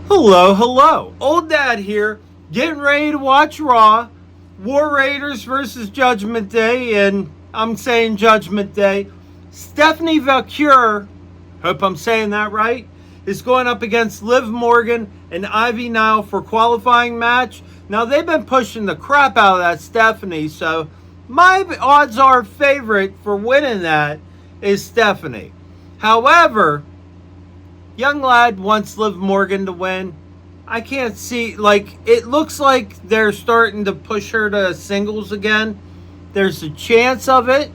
Hello, hello. Old Dad here, getting ready to watch Raw. War Raiders versus Judgment Day, and I'm saying Judgment Day. Stephanie Vaquer, hope I'm saying that right, is going up against Liv Morgan and Ivy Nile for qualifying match. Now, they've been pushing the crap out of that Stephanie, so my odds are favorite for winning that is Stephanie. However, young lad wants Liv Morgan to win. I can't see, it looks like they're starting to push her to singles again. There's a chance of it.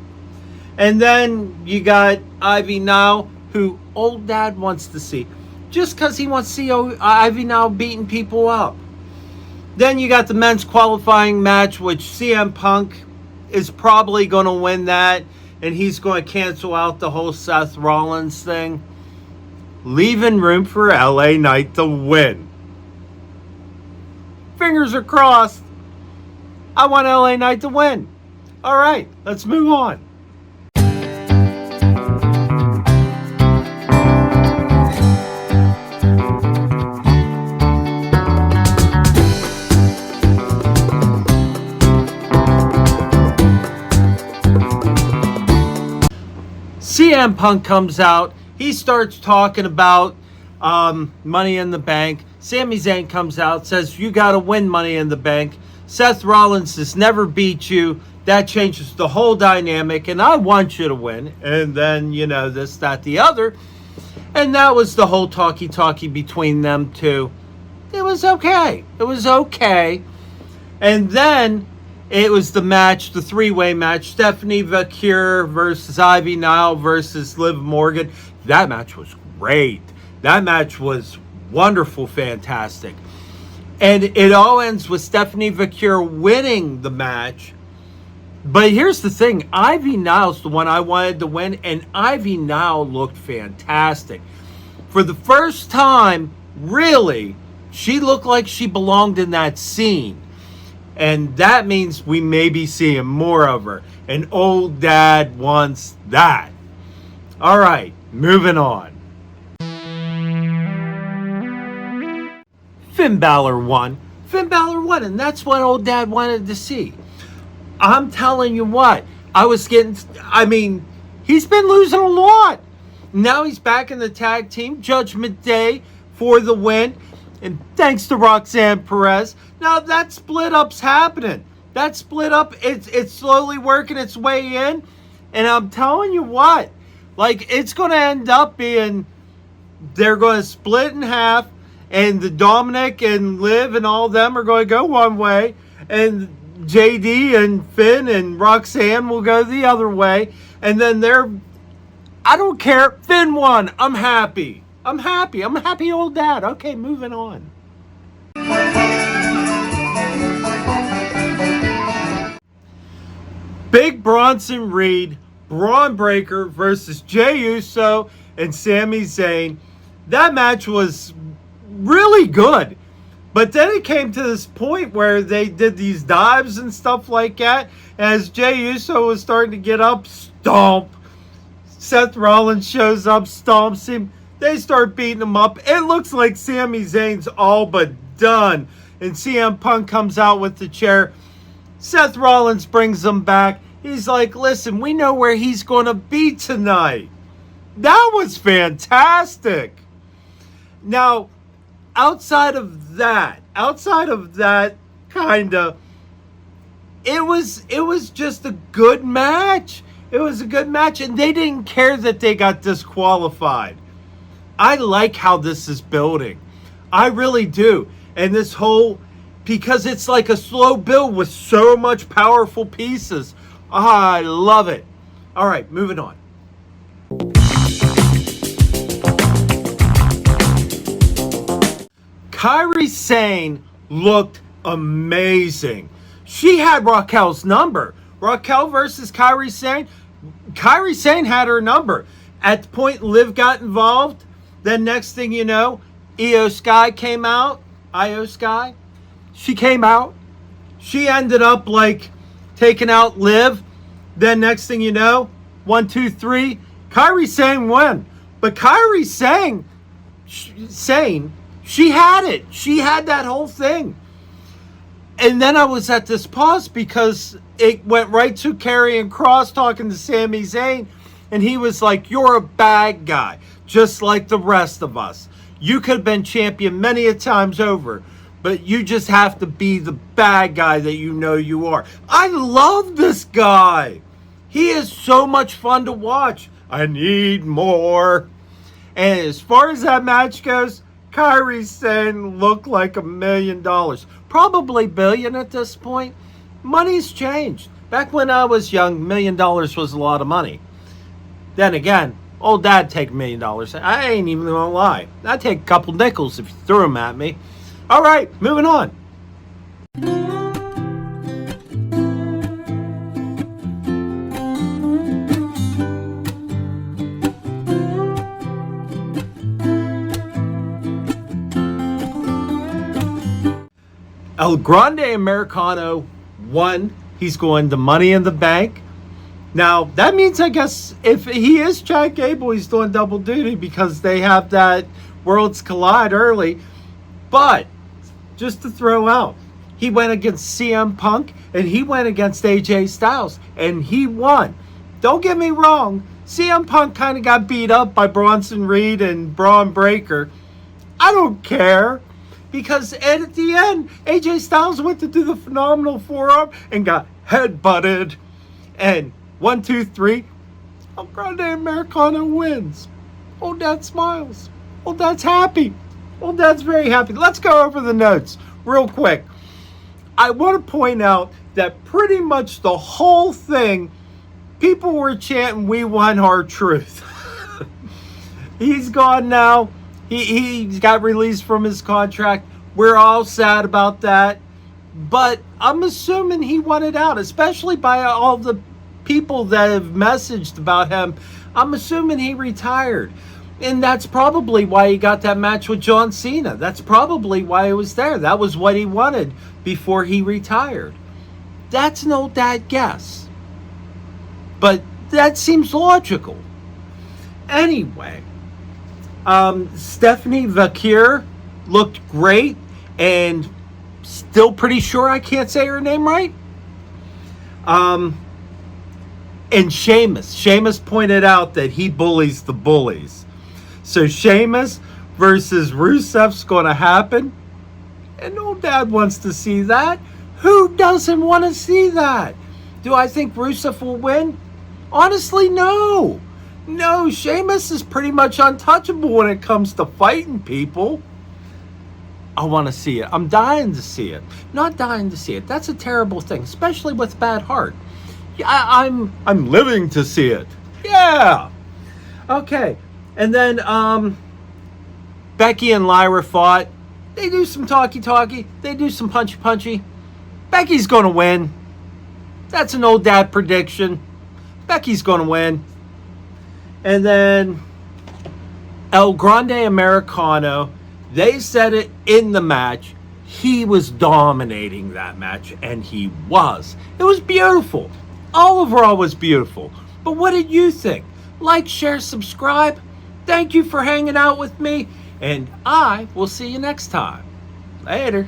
And then you got Ivy Nile, who old dad wants to see. Just because he wants to see Ivy Nile beating people up. Then you got the men's qualifying match, which CM Punk is probably going to win that. And he's going to cancel out the whole Seth Rollins thing, leaving room for LA Knight to win. Fingers are crossed. I want LA Knight to win. All right, let's move on. CM Punk comes out. He starts talking about Money in the Bank. Sami Zayn comes out, says, you got to win Money in the Bank. Seth Rollins has never beat you. That changes the whole dynamic, and I want you to win. And then, this, that, the other. And that was the whole talkie-talkie between them two. It was okay. It was okay. And then it was the match, the three-way match. Stephanie Vaquer versus Ivy Nile versus Liv Morgan. That match was great. That match was wonderful, fantastic. And it all ends with Stephanie Vaquer winning the match. But here's the thing. Ivy Nile's the one I wanted to win, and Ivy Nile looked fantastic. For the first time, really, she looked like she belonged in that scene. And that means we may be seeing more of her. And old dad wants that. All right, moving on. Finn Balor won. Finn Balor won, and that's what old dad wanted to see. I'm telling you what, he's been losing a lot. Now he's back in the tag team, Judgment Day, for the win. And thanks to Roxanne Perez. Now that split up's happening. That split up, it's slowly working its way in. And I'm telling you what, it's going to end up being, they're going to split in half. And the Dominic and Liv and all of them are going to go one way. And JD and Finn and Roxanne will go the other way. And then I don't care. Finn won. I'm happy. I'm a happy old dad. Okay, moving on. Big Bronson Reed, Braun Breaker versus Jey Uso and Sami Zayn. That match was really good. But then it came to this point where they did these dives and stuff like that. As Jey Uso was starting to get up, stomp. Seth Rollins shows up, stomps him. They start beating him up. It looks like Sami Zayn's all but done. And CM Punk comes out with the chair. Seth Rollins brings him back. He's like, listen, we know where he's going to be tonight. That was fantastic. Now, outside of that, it was just a good match. It was a good match, and they didn't care that they got disqualified. I like how this is building. I really do. And this whole, because it's like a slow build with so much powerful pieces. I love it. All right, moving on. Kairi Sane looked amazing. She had Raquel's number. Raquel versus Kairi Sane. Kairi Sane had her number. At the point Liv got involved, then next thing you know, Io Sky came out. She came out. She ended up taking out Liv. Then next thing you know, 1, 2, 3, Kairi Sane won. But Kairi Sane She had it. She had that whole thing. And then I was at this pause because it went right to Kairi and Kross talking to Sami Zayn. And he was like, you're a bad guy, just like the rest of us. You could have been champion many a times over, but you just have to be the bad guy that you know you are. I love this guy. He is so much fun to watch. I need more. And as far as that match goes, Kairi Sane looked like $1 million. Probably billion at this point. Money's changed. Back when I was young, $1 million was a lot of money. Then again, old dad take $1 million. I ain't even gonna lie. I'd take a couple nickels if you threw them at me. All right, moving on. El Grande Americano won. He's going to Money in the Bank. Now, that means, I guess, if he is Chad Gable, he's doing double duty because they have that Worlds Collide early. But, just to throw out, he went against CM Punk and he went against AJ Styles and he won. Don't get me wrong, CM Punk kind of got beat up by Bronson Reed and Braun Breaker. I don't care. Because at the end, AJ Styles went to do the phenomenal forearm and got headbutted. And 1, 2, 3, El Grande Americano wins. Old Dad smiles. Old Dad's happy. Old Dad's very happy. Let's go over the notes real quick. I want to point out that pretty much the whole thing, people were chanting, "We won our truth." He's gone now. He got released from his contract. We're all sad about that. But I'm assuming he won it out, especially by all the people that have messaged about him. I'm assuming he retired. And that's probably why he got that match with John Cena. That's probably why he was there. That was what he wanted before he retired. That's an old dad guess. But that seems logical. Anyway. Stephanie Vaquer looked great and still pretty sure I can't say her name right. And Sheamus pointed out that he bullies the bullies. So Sheamus versus Rusev's going to happen. And old dad wants to see that. Who doesn't want to see that? Do I think Rusev will win? Honestly, no. No, Sheamus is pretty much untouchable when it comes to fighting people. I want to see it. I'm dying to see it. Not dying to see it. That's a terrible thing, especially with bad heart. Yeah, I'm living to see it. Yeah. Okay. And then Becky and Lyra fought. They do some talky. They do some punchy. Becky's going to win. That's an old dad prediction. Becky's going to win. And then El Grande Americano, they said it in the match. He was dominating that match, and he was. It was beautiful. All overall was beautiful. But what did you think? Like, share, subscribe. Thank you for hanging out with me, and I will see you next time. Later.